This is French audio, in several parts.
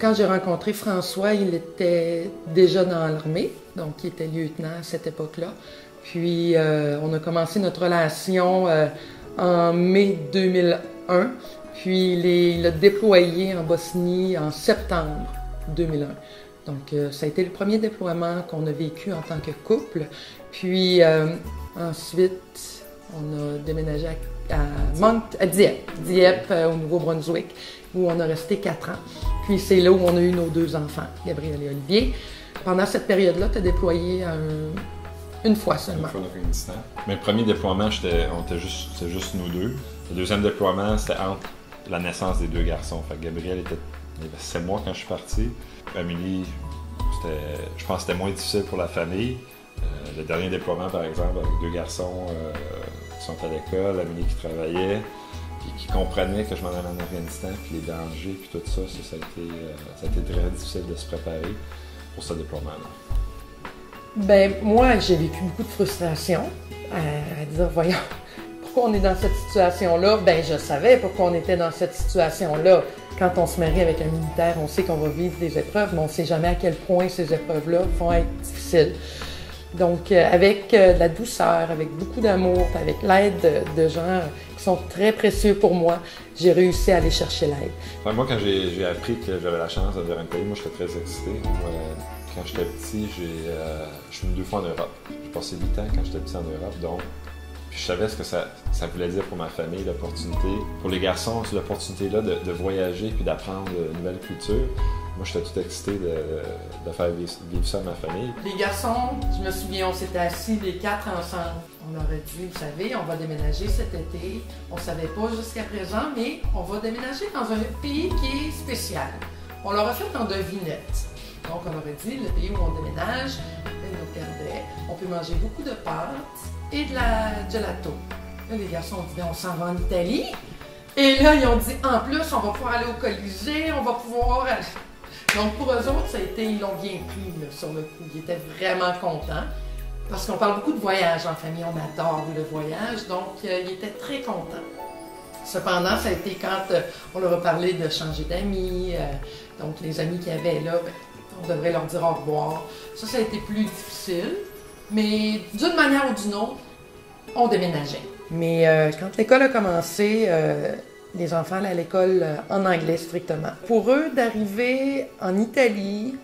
quand j'ai rencontré François, il était déjà dans l'armée, donc il était lieutenant à cette époque-là. Puis on a commencé notre relation en mai 2001, puis il a déployé en Bosnie en septembre 2001. Donc ça a été le premier déploiement qu'on a vécu en tant que couple. Puis ensuite, on a déménagé à Dieppe, au Nouveau-Brunswick, où on a resté 4 ans. Puis c'est là où on a eu nos 2 enfants, Gabriel et Olivier. Pendant cette période-là, tu as déployé une fois seulement. Une fois en Afghanistan. Mais le premier déploiement, c'était juste nous 2. Le deuxième déploiement, c'était entre la naissance des 2 garçons. Fait que Gabriel il avait 7 mois quand je suis parti. Amélie, je pense que c'était moins difficile pour la famille. Le dernier déploiement, par exemple, avec 2 garçons qui sont à l'école, Amélie qui travaillait, puis qui comprenait que je m'en allais en Afghanistan, puis les dangers, puis tout ça, ça a été très difficile de se préparer pour ce déploiement-là. Ben moi, j'ai vécu beaucoup de frustration à dire, voyons, pourquoi on est dans cette situation-là? Ben je savais pourquoi on était dans cette situation-là. Quand on se marie avec un militaire, on sait qu'on va vivre des épreuves, mais on ne sait jamais à quel point ces épreuves-là vont être difficiles. Donc, avec de la douceur, avec beaucoup d'amour, avec l'aide de gens qui sont très précieux pour moi, j'ai réussi à aller chercher l'aide. Enfin, moi, quand j'ai appris que j'avais la chance de vivre un pays, moi, j'étais très excité. Moi, quand j'étais petit, je suis venu 2 fois en Europe. J'ai passé 8 ans quand j'étais petit en Europe, donc puis je savais ce que ça voulait dire pour ma famille, l'opportunité. Pour les garçons, c'est l'opportunité-là de voyager puis d'apprendre une nouvelle culture. Moi, j'étais tout excité de faire vivre ça à ma famille. Les garçons, je me souviens, on s'était assis les 4 ensemble. On aurait dit, vous savez, on va déménager cet été. On ne savait pas jusqu'à présent, mais on va déménager dans un pays qui est spécial. On l'aura fait en devinette. Donc, on aurait dit, le pays où on déménage, ils nous regardaient. On peut manger beaucoup de pâtes et de la gelato. Là, les garçons ont dit, on s'en va en Italie. Et là, ils ont dit, en plus, on va pouvoir aller au Colisée, on va pouvoir aller... Donc, pour eux autres, ça a été, ils l'ont bien pris là, sur le coup. Ils étaient vraiment contents. Parce qu'on parle beaucoup de voyage en famille, on adore le voyage, donc ils étaient très contents. Cependant, ça a été quand on leur a parlé de changer d'amis, donc les amis qu'il y avait là, ben, on devrait leur dire au revoir. Ça a été plus difficile, mais d'une manière ou d'une autre, on déménageait. Mais quand l'école a commencé, les enfants allaient à l'école en anglais strictement. Pour eux, d'arriver en Italie,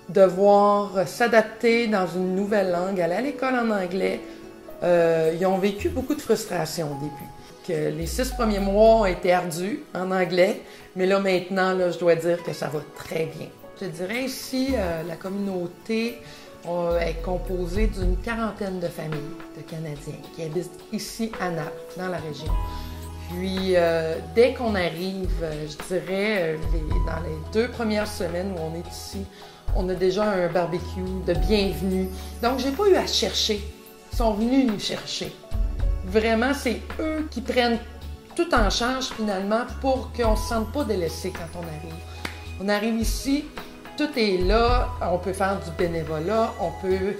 devoir s'adapter dans une nouvelle langue, aller à l'école en anglais, ils ont vécu beaucoup de frustration au début. Que les 6 premiers mois ont été ardus en anglais, mais là maintenant, là, je dois dire que ça va très bien. Je dirais ici, la communauté est composée d'une 40aine de familles de Canadiens qui habitent ici à Naples, dans la région. Puis, dès qu'on arrive, je dirais, dans les 2 premières semaines où on est ici, on a déjà un barbecue de bienvenue. Donc, j'ai pas eu à chercher. Ils sont venus nous chercher. Vraiment, c'est eux qui prennent tout en charge, finalement, pour qu'on ne se sente pas délaissé quand on arrive. On arrive ici, tout est là, on peut faire du bénévolat, on peut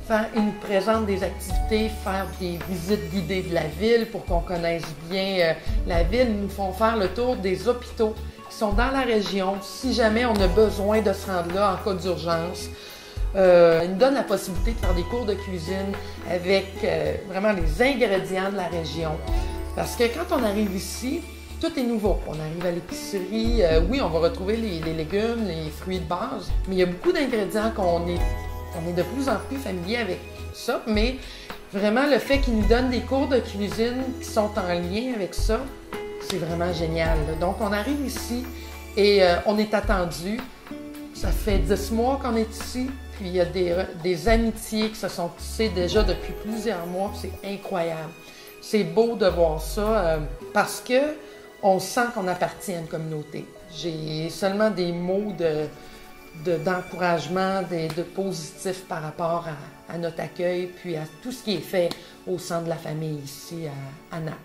faire, ils nous présentent des activités, faire des visites guidées de la ville pour qu'on connaisse bien la ville. Ils nous font faire le tour des hôpitaux qui sont dans la région, si jamais on a besoin de se rendre là en cas d'urgence. Ils nous donnent la possibilité de faire des cours de cuisine avec vraiment les ingrédients de la région. Parce que quand on arrive ici, tout est nouveau. On arrive à l'épicerie, oui, on va retrouver les légumes, les fruits de base, mais il y a beaucoup d'ingrédients qu'on est de plus en plus familier avec ça, mais vraiment le fait qu'ils nous donnent des cours de cuisine qui sont en lien avec ça, c'est vraiment génial. Donc on arrive ici et on est attendu. Ça fait 10 mois qu'on est ici, puis il y a des amitiés qui se sont tissées déjà depuis plusieurs mois, puis c'est incroyable. C'est beau de voir ça parce que on sent qu'on appartient à une communauté. J'ai seulement des mots d'encouragement, de positif par rapport à notre accueil, puis à tout ce qui est fait au sein de la famille ici à Naples.